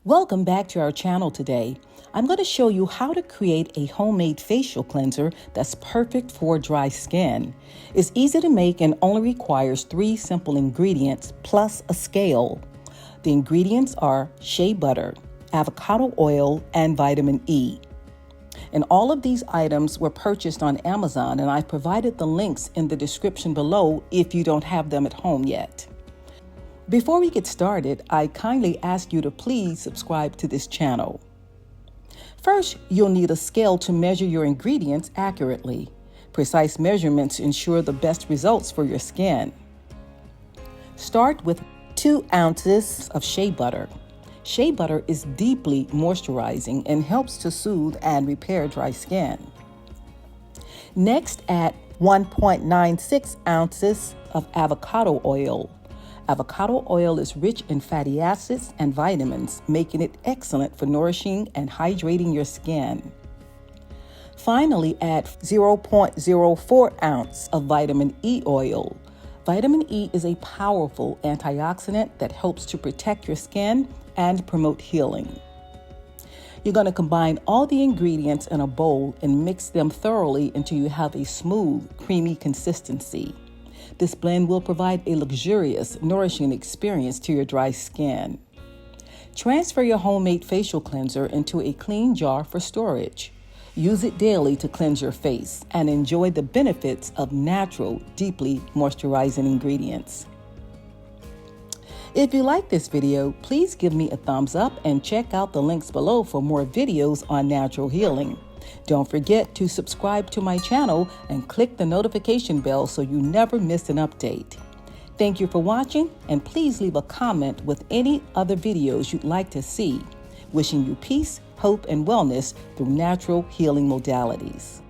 Welcome back to our channel today. I'm going to show you how to create a homemade facial cleanser that's perfect for dry skin. It's easy to make and only requires 3 simple ingredients plus a scale. The ingredients are shea butter, avocado oil, and vitamin E. And all of these items were purchased on Amazon, and I've provided the links in the description below if you don't have them at home yet. Before we get started, I kindly ask you to please subscribe to this channel. First, you'll need a scale to measure your ingredients accurately. Precise measurements ensure the best results for your skin. Start with 2 ounces of shea butter. Shea butter is deeply moisturizing and helps to soothe and repair dry skin. Next, add 1.96 ounces of avocado oil. Avocado oil is rich in fatty acids and vitamins, making it excellent for nourishing and hydrating your skin. Finally, add 0.04 ounce of vitamin E oil. Vitamin E is a powerful antioxidant that helps to protect your skin and promote healing. You're going to combine all the ingredients in a bowl and mix them thoroughly until you have a smooth, creamy consistency. This blend will provide a luxurious, nourishing experience to your dry skin. Transfer your homemade facial cleanser into a clean jar for storage. Use it daily to cleanse your face and enjoy the benefits of natural, deeply moisturizing ingredients. If you like this video, please give me a thumbs up and check out the links below for more videos on natural healing. Don't forget to subscribe to my channel and click the notification bell so you never miss an update. Thank you for watching, and please leave a comment with any other videos you'd like to see. Wishing you peace, hope, and wellness through natural healing modalities.